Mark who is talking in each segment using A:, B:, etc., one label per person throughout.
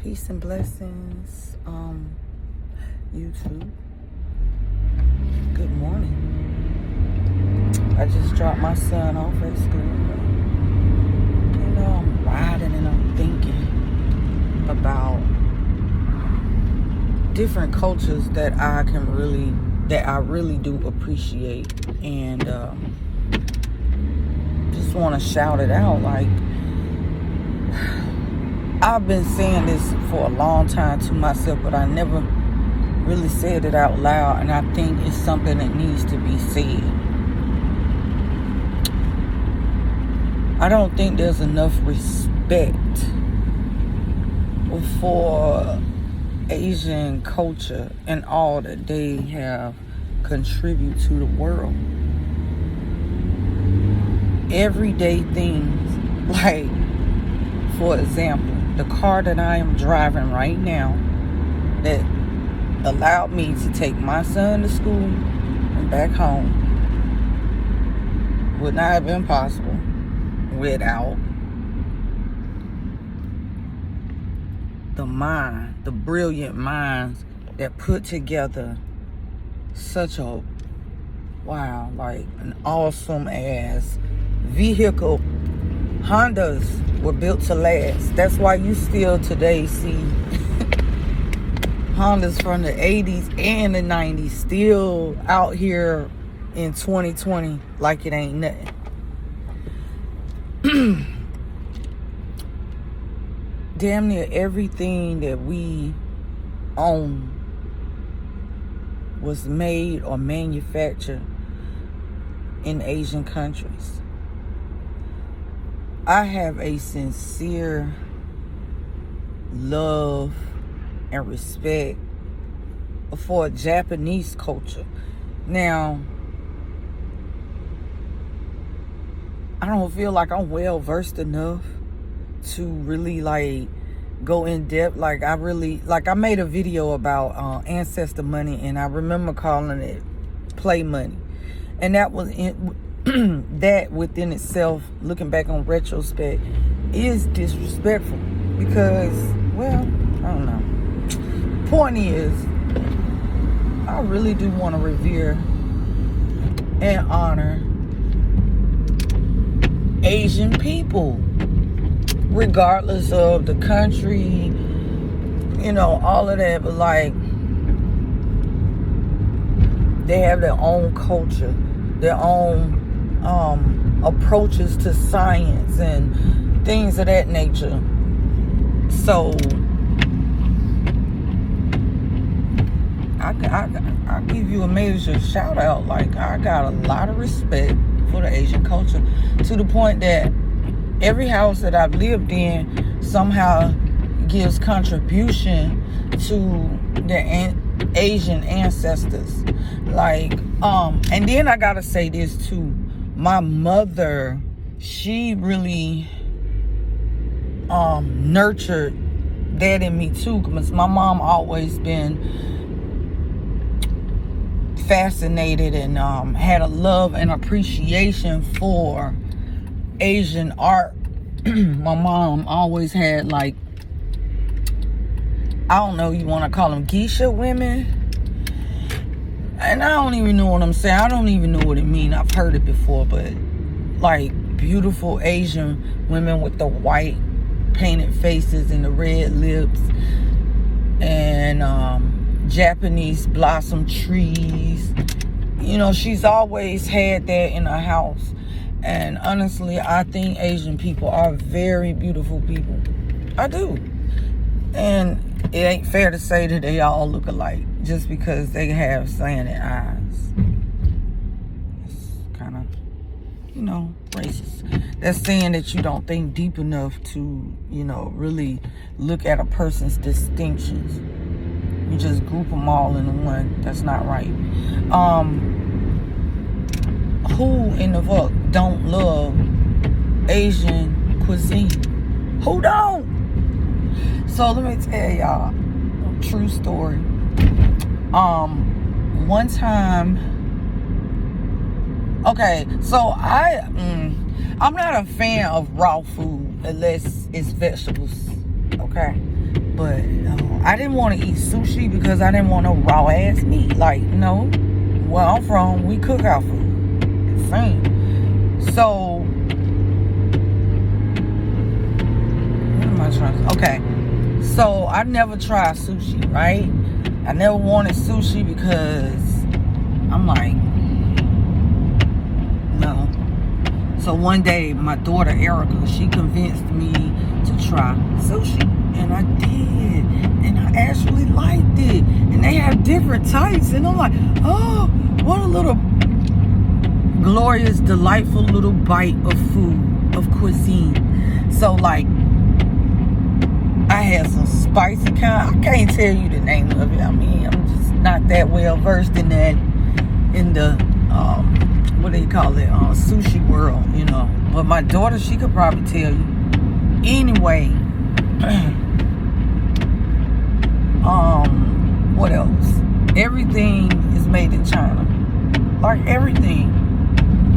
A: Peace and blessings, YouTube. Good morning. I just dropped my son off at school. I'm riding and I'm thinking about different cultures that I really do appreciate, and just want to shout it out. Like, I've been saying this for a long time to myself, but I never really said it out loud, and I think it's something that needs to be said. I don't think there's enough respect for Asian culture and all that they have contributed to the world. Everyday things, like, for example, the car that I am driving right now that allowed me to take my son to school and back home would not have been possible without the brilliant minds that put together such a an awesome ass vehicle. Hondas were built to last. That's why you still today see Hondas from the 80s and the 90s still out here in 2020 like it ain't nothing. Damn near everything that we own was made or manufactured in Asian countries. I have a sincere love and respect for Japanese culture. Now, I don't feel like I'm well versed enough to really go in depth. I made a video about ancestor money, and I remember calling it play money, and that was that within itself, looking back on retrospect, is disrespectful because, well, I don't know. Point is, I really do want to revere and honor Asian people, regardless of the country, all of that. But they have their own culture, their own approaches to science and things of that nature. So I give you a major shout out. I got a lot of respect for the Asian culture, to the point that every house that I've lived in somehow gives contribution to their Asian ancestors. And then I gotta say this too. My mother, she really nurtured that in me too, because my mom always been fascinated and had a love and appreciation for Asian art. My mom always had, I don't know, you want to call them geisha women, and I don't even know what I'm saying. I don't even know what it means. I've heard it before, but beautiful Asian women with the white painted faces and the red lips, and Japanese blossom trees. She's always had that in her house. And honestly, I think Asian people are very beautiful people. I do. And it ain't fair to say that they all look alike just because they have slanted eyes. It's kind of, racist. That's saying that you don't think deep enough to, really look at a person's distinctions. You just group them all into one. That's not right. Who in the fuck don't love Asian cuisine? Who don't? So let me tell y'all a true story. One time, okay, so I'm not a fan of raw food unless it's vegetables. Okay, But I didn't want to eat sushi because I didn't want no raw ass meat. Like, no, where I'm from, we cook our food. Same. So, what am I trying to? Okay. So I never tried sushi, right? I never wanted sushi because I'm like, no. So one day, my daughter Erica, she convinced me to try sushi, and I did, and I actually liked it. And they have different types, and I'm like, oh, what a little glorious, delightful little bite of food, of cuisine. So like, I had some spicy kind. I can't tell you the name of it. I mean, I'm just not that well versed in that, in the what do you call it, sushi world, you know. But my daughter, she could probably tell you. Anyway, what else? Everything is made in China. Like everything.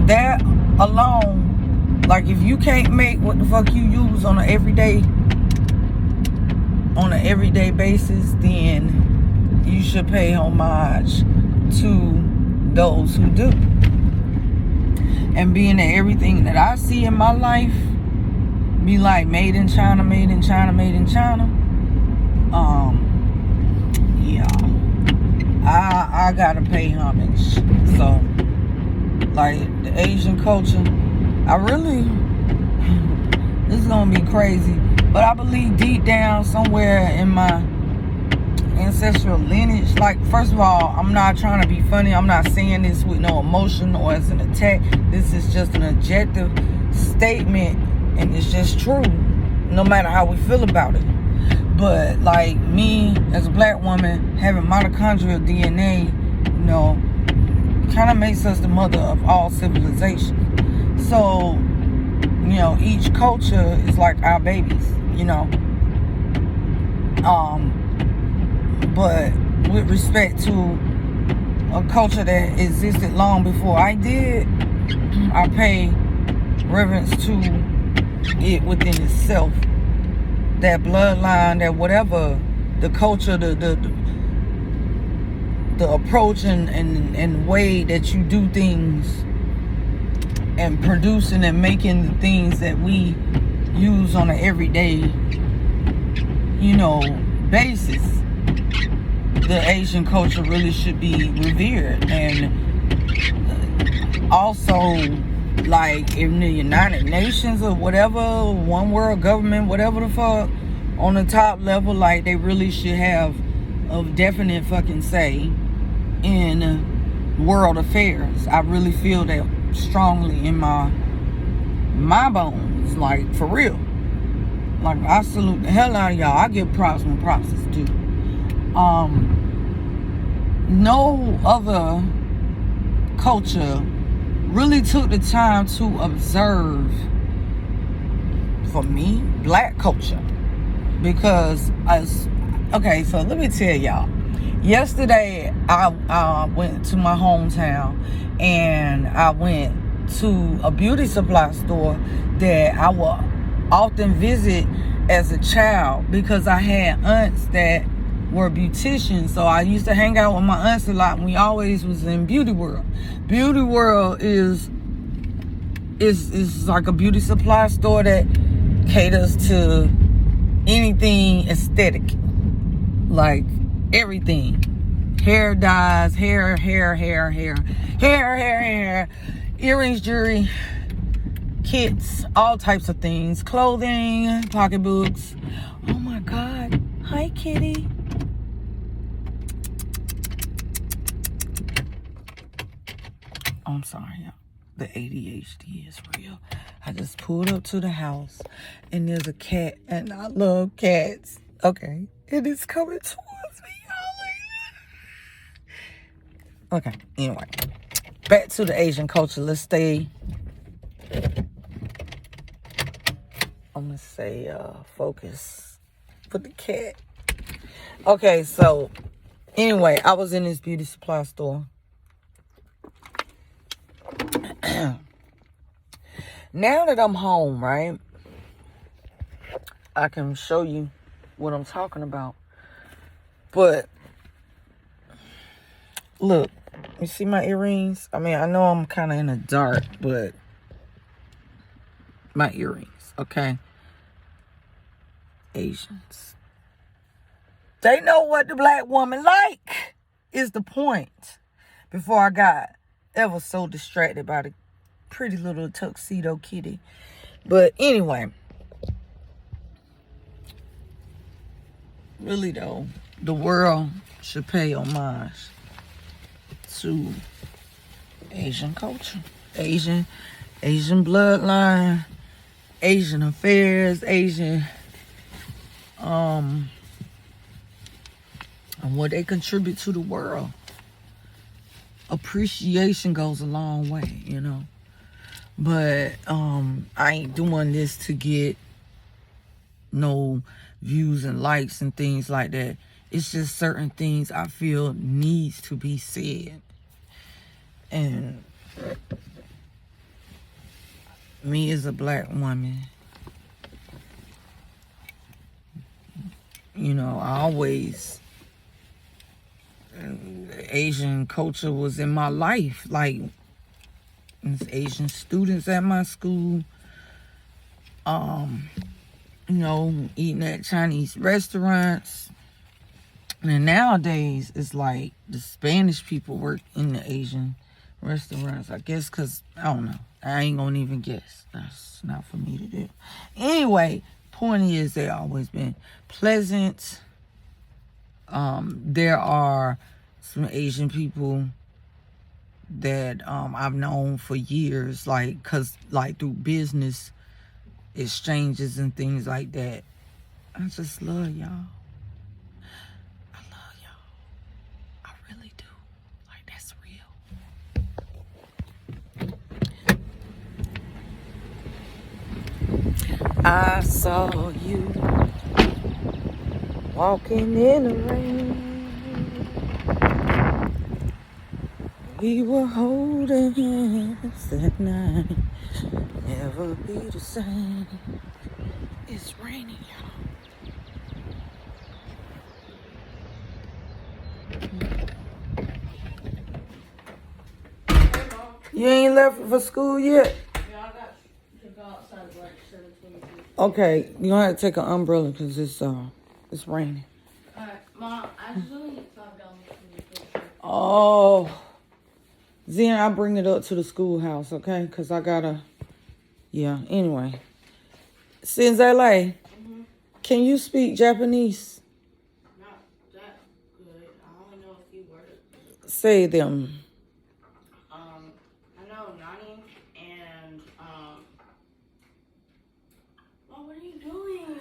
A: That alone, like if you can't make what the fuck you use on an everyday basis, then you should pay homage to those who do. And being that everything that I see in my life be like made in China, made in China, made in China, yeah, I gotta pay homage. So like the Asian culture, I really, this is gonna be crazy, but I believe deep down somewhere in my ancestral lineage, like, first of all, I'm not trying to be funny. I'm not saying this with no emotion or as an attack. This is just an objective statement, and it's just true, no matter how we feel about it. But like me as a black woman having mitochondrial DNA, you know, kind of makes us the mother of all civilization. So, you know, each culture is like our babies, you know. But with respect to a culture that existed long before I did, I pay reverence to it within itself. That bloodline, that whatever, the culture, the approach and way that you do things, and producing and making the things that we use on an everyday, you know, basis. The Asian culture really should be revered. And also, like in the United Nations or whatever, one world government, whatever the fuck, on the top level, like they really should have a definite fucking say in world affairs. I really feel that strongly in my bones, like for real. Like I salute the hell out of y'all. I give props when props is due. No other culture really took the time to observe, for me, black culture. Because okay, so let me tell y'all. Yesterday, I went to my hometown, and I went to a beauty supply store that I will often visit as a child, because I had aunts that were beauticians. So I used to hang out with my aunts a lot, and we always was in Beauty World. Beauty World is like a beauty supply store that caters to anything aesthetic, like everything. Hair dyes, hair, earrings, jewelry, kits, all types of things, clothing, pocketbooks. Oh my God. Hi, kitty. Oh, I'm sorry, y'all. The ADHD is real. I just pulled up to the house, and there's a cat, and I love cats. Okay. It is coming towards me, y'all. Okay, anyway. Back to the Asian culture. Let's stay, I'm going to say, focus for the cat. Okay, so, anyway, I was in this beauty supply store. Now that I'm home, right, I can show you what I'm talking about. But look, you see my earrings? I mean, I know I'm kind of in the dark, but my earrings, okay? Asians. They know what the black woman like, is the point. Before I got ever so distracted by the pretty little tuxedo kitty. But anyway, really though, the world should pay homage to Asian culture, Asian bloodline, Asian affairs, Asian and what they contribute to the world. Appreciation goes a long way, you know. But I ain't doing this to get no views and likes and things like that. It's just certain things I feel needs to be said. And me as a black woman, you know, I always, Asian culture was in my life. Like, Asian students at my school, you know, eating at Chinese restaurants. And then nowadays, it's like the Spanish people work in the Asian restaurants. I guess because, I don't know. I ain't gonna even guess. That's not for me to do. Anyway, point is, they always been pleasant. There are some Asian people that I've known for years, like, cause like through business exchanges and things like that. I just love y'all. I love y'all. I really do. Like, that's real. I saw you walking in the rain. We were holding hands that night. Never be the same. It's raining, y'all. You ain't left for school yet?
B: Yeah, I got to go outside like 7:22.
A: Okay, you gonna have to take an umbrella because it's raining.
B: Alright, Mom, I just really need $5 from you.
A: Oh. Then I'll bring it up to the schoolhouse, okay? Because I gotta, yeah, anyway. Sinzele, can you speak Japanese?
B: Not that good. I only know a few words.
A: Say them.
B: I know Nani and, oh, what are you doing?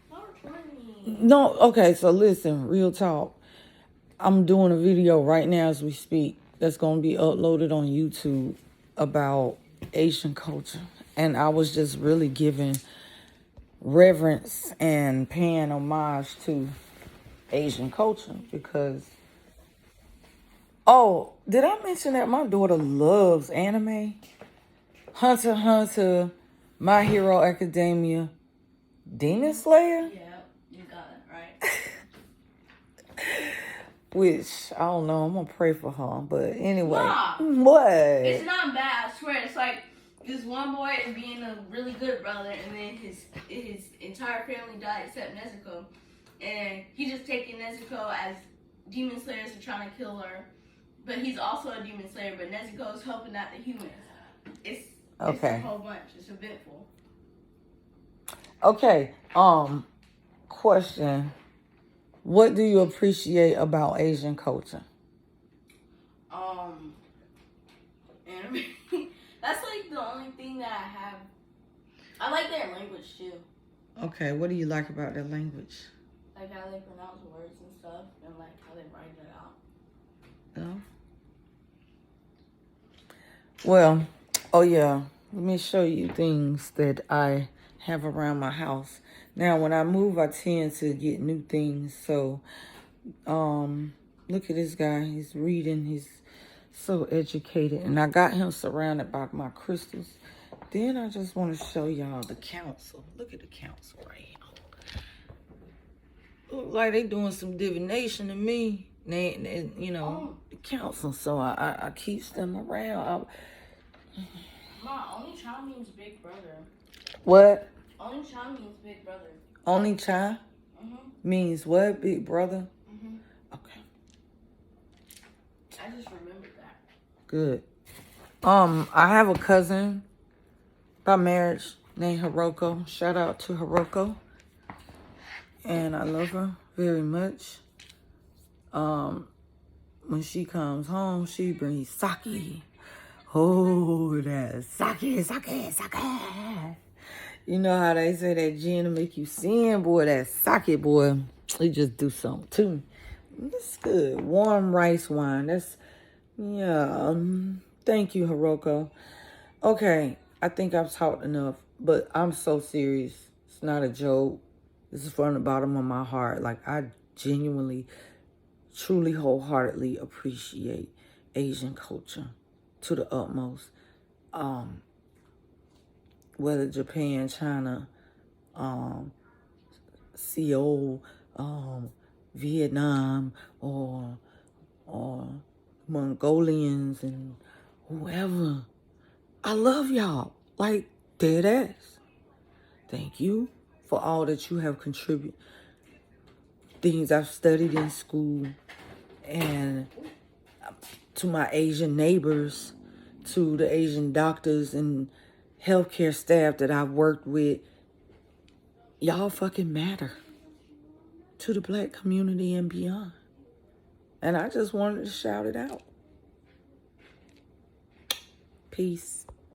B: Stop recording me.
A: No, okay, so listen, real talk. I'm doing a video right now as we speak that's going to be uploaded on YouTube about Asian culture. And I was just really giving reverence and paying homage to Asian culture because, oh, did I mention that my daughter loves anime? Hunter x Hunter, My Hero Academia, Demon Slayer?
B: Yeah, you got it, right?
A: Which, I don't know, I'm going to pray for her. But anyway.
B: Mom,
A: what?
B: it's not bad, I swear. It's like this one boy is being a really good brother, and then his entire family died except Nezuko. And he's just taking Nezuko as demon slayers are trying to kill her. But he's also a demon slayer, but Nezuko is helping out the humans. It's a whole bunch. It's eventful.
A: Okay, question. What do you appreciate about Asian culture?
B: Anime. That's like the only thing that I have. I like their language too.
A: Okay, what do you like about their language?
B: Like how they pronounce words and stuff, and like how they write it out.
A: Oh. Well, oh yeah, let me show you things that I have around my house. Now, when I move, I tend to get new things. So, look at this guy. He's reading. He's so educated. And I got him surrounded by my crystals. Then I just want to show y'all the council. Look at the council right here. look like they doing some divination to me. They you know, counseling, so I keeps them around.
B: Ma, only child means big brother.
A: What?
B: Only child means big brother.
A: Only child means what? Big brother? Okay.
B: I just remembered that.
A: Good. I have a cousin by marriage named Hiroko. Shout out to Hiroko. And I love her very much. When she comes home, she brings sake. Oh, that sake, sake, sake. You know how they say that gin to make you sin, boy. That sake, boy, it just do something to me. It's good. Warm rice wine. That's, yeah. Thank you, Hiroko. Okay, I think I've talked enough, but I'm so serious. It's not a joke. This is from the bottom of my heart. Like, I genuinely, truly, wholeheartedly appreciate Asian culture to the utmost. Whether Japan, China, Seoul, Vietnam, or Mongolians and whoever. I love y'all. Like, dead ass. Thank you for all that you have contributed. Things I've studied in school, and to my Asian neighbors, to the Asian doctors and healthcare staff that I've worked with. Y'all fucking matter to the Black community and beyond. And I just wanted to shout it out. Peace.